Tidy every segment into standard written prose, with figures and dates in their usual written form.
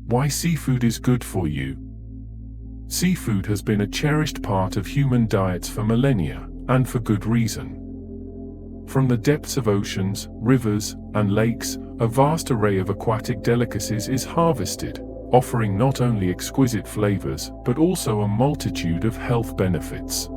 Why seafood is good for you. Seafood has been a cherished part of human diets for millennia, and for good reason. From the depths of oceans, rivers, and lakes, a vast array of aquatic delicacies is harvested, offering not only exquisite flavors but also a multitude of health benefits.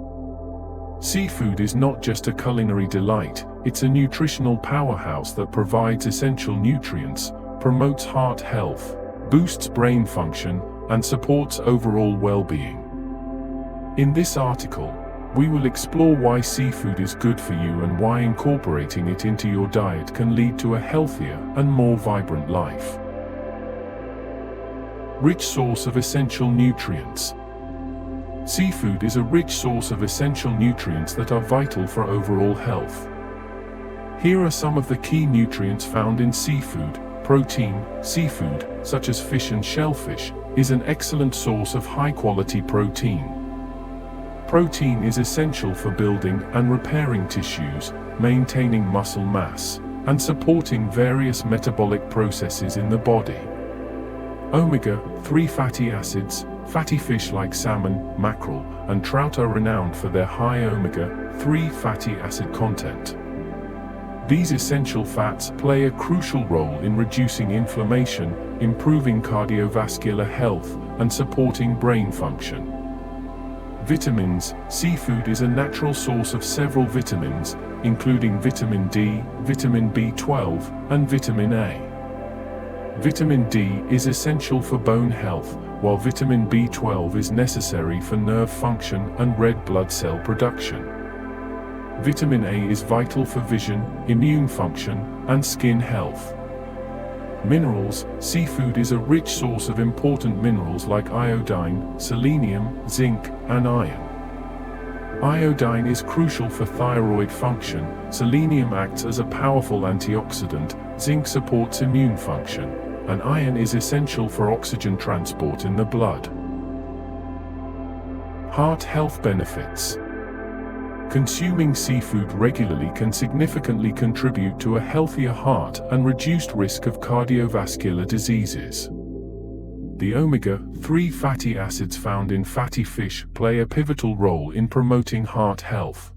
Seafood is not just a culinary delight, it's a nutritional powerhouse that provides essential nutrients, promotes heart health, boosts brain function, and supports overall well-being. In this article, we will explore why seafood is good for you and why incorporating it into your diet can lead to a healthier and more vibrant life. Rich source of essential nutrients. Seafood is a rich source of essential nutrients that are vital for overall health. Here are some of the key nutrients found in seafood. Protein. Seafood, such as fish and shellfish, is an excellent source of high-quality protein. Protein is essential for building and repairing tissues, maintaining muscle mass, and supporting various metabolic processes in the body. Omega-3 fatty acids. Fatty fish like salmon, mackerel, and trout are renowned for their high omega-3 fatty acid content. These essential fats play a crucial role in reducing inflammation, improving cardiovascular health, and supporting brain function. Vitamins. Seafood is a natural source of several vitamins, including vitamin D, vitamin B12, and vitamin A. Vitamin D is essential for bone health, while vitamin B12 is necessary for nerve function and red blood cell production. Vitamin A is vital for vision, immune function, and skin health. Minerals. Seafood is a rich source of important minerals like iodine, selenium, zinc, and iron. Iodine is crucial for thyroid function, selenium acts as a powerful antioxidant, zinc supports immune function, and iron is essential for oxygen transport in the blood. Heart health benefits. Consuming seafood regularly can significantly contribute to a healthier heart and reduced risk of cardiovascular diseases. The omega-3 fatty acids found in fatty fish play a pivotal role in promoting heart health.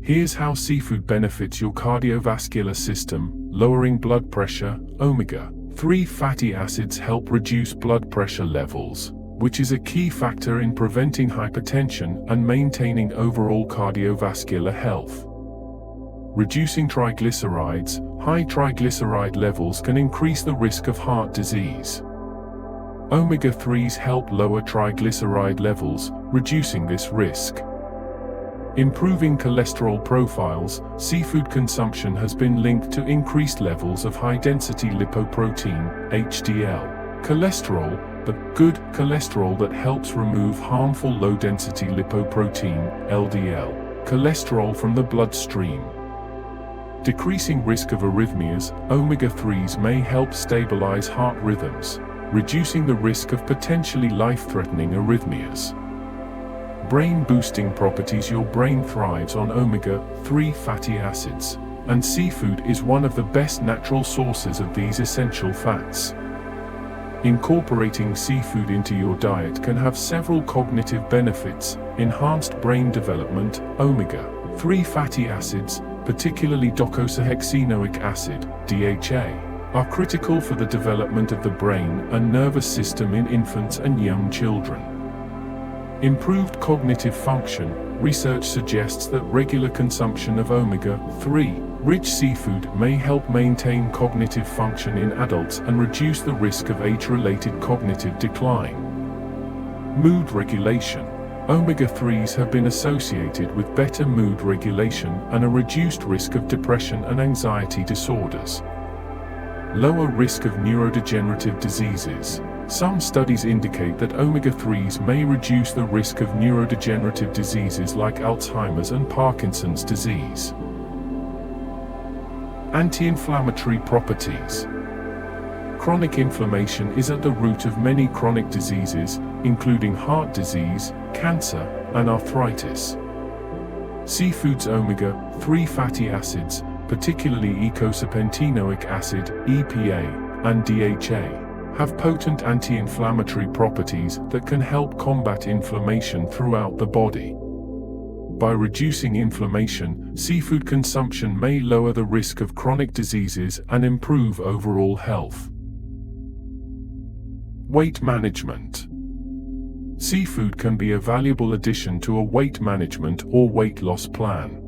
Here's how seafood benefits your cardiovascular system. Lowering blood pressure. Omega-3 fatty acids help reduce blood pressure levels, which is a key factor in preventing hypertension and maintaining overall cardiovascular health. Reducing triglycerides. High triglyceride levels can increase the risk of heart disease. Omega-3s help lower triglyceride levels, reducing this risk. Improving cholesterol profiles. Seafood consumption has been linked to increased levels of high-density lipoprotein, HDL, cholesterol, the good cholesterol that helps remove harmful low-density lipoprotein, LDL, cholesterol from the bloodstream. Decreasing risk of arrhythmias. Omega-3s may help stabilize heart rhythms, reducing the risk of potentially life-threatening arrhythmias. Brain-boosting properties. Your brain thrives on omega-3 fatty acids, and seafood is one of the best natural sources of these essential fats. Incorporating seafood into your diet can have several cognitive benefits. Enhanced brain development. Omega-3 fatty acids, particularly docosahexaenoic acid, DHA, are critical for the development of the brain and nervous system in infants and young children. Improved cognitive function. Research suggests that regular consumption of omega-3 rich seafood may help maintain cognitive function in adults and reduce the risk of age-related cognitive decline. Mood regulation. Omega-3s have been associated with better mood regulation and a reduced risk of depression and anxiety disorders. Lower risk of neurodegenerative diseases. Some studies indicate that omega-3s may reduce the risk of neurodegenerative diseases like Alzheimer's and Parkinson's disease. Anti-inflammatory properties. Chronic inflammation is at the root of many chronic diseases, including heart disease, cancer, and arthritis. Seafood's omega-3 fatty acids, particularly eicosapentaenoic acid, EPA, and DHA, have potent anti-inflammatory properties that can help combat inflammation throughout the body. By reducing inflammation, seafood consumption may lower the risk of chronic diseases and improve overall health. Weight management. Seafood can be a valuable addition to a weight management or weight loss plan.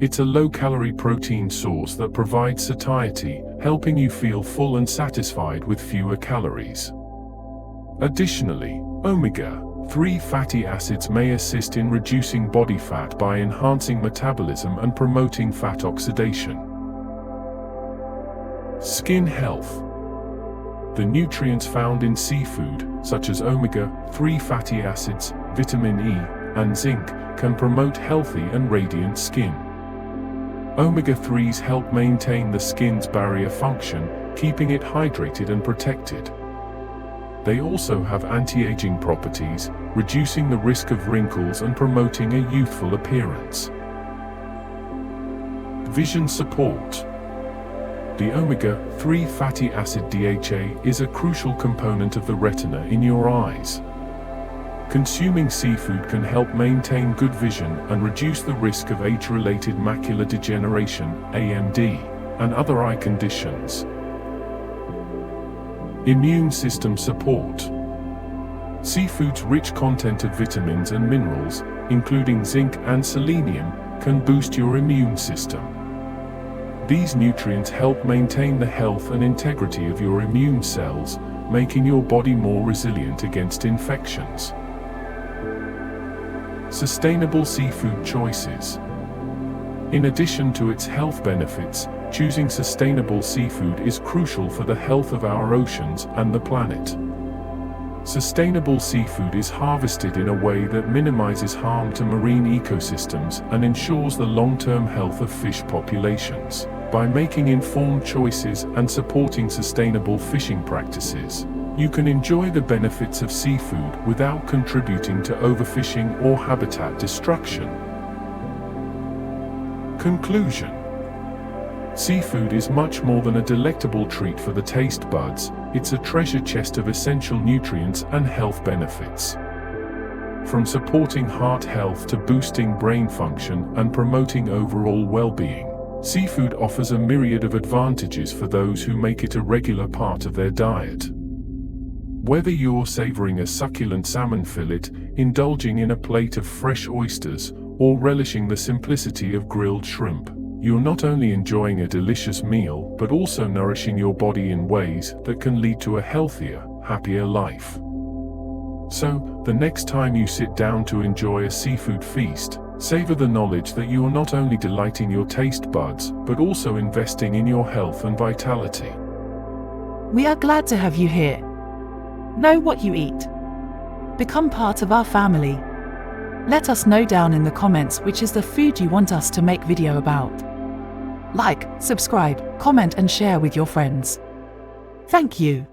It's a low-calorie protein source that provides satiety, helping you feel full and satisfied with fewer calories. Additionally, omega-3 fatty acids may assist in reducing body fat by enhancing metabolism and promoting fat oxidation. Skin health. The nutrients found in seafood, such as omega-3 fatty acids, vitamin E, and zinc, can promote healthy and radiant skin. Omega-3s help maintain the skin's barrier function, keeping it hydrated and protected. They also have anti-aging properties, reducing the risk of wrinkles and promoting a youthful appearance. Vision support. The omega-3 fatty acid DHA is a crucial component of the retina in your eyes. Consuming seafood can help maintain good vision and reduce the risk of age-related macular degeneration, AMD, and other eye conditions. Immune system support. Seafood's rich content of vitamins and minerals, including zinc and selenium, can boost your immune system. These nutrients help maintain the health and integrity of your immune cells, making your body more resilient against infections. Sustainable seafood choices. In addition to its health benefits, choosing sustainable seafood is crucial for the health of our oceans and the planet. Sustainable seafood is harvested in a way that minimizes harm to marine ecosystems and ensures the long-term health of fish populations. By making informed choices and supporting sustainable fishing practices, you can enjoy the benefits of seafood without contributing to overfishing or habitat destruction. Conclusion. Seafood is much more than a delectable treat for the taste buds, it's a treasure chest of essential nutrients and health benefits. From supporting heart health to boosting brain function and promoting overall well-being, seafood offers a myriad of advantages for those who make it a regular part of their diet. Whether you're savoring a succulent salmon fillet, indulging in a plate of fresh oysters, or relishing the simplicity of grilled shrimp, you're not only enjoying a delicious meal but also nourishing your body in ways that can lead to a healthier, happier life. So, the next time you sit down to enjoy a seafood feast, savor the knowledge that you are not only delighting your taste buds, but also investing in your health and vitality. We are glad to have you here. Know what you eat. Become part of our family. Let us know down in the comments which is the food you want us to make video about. Like, subscribe, comment and share with your friends. Thank you.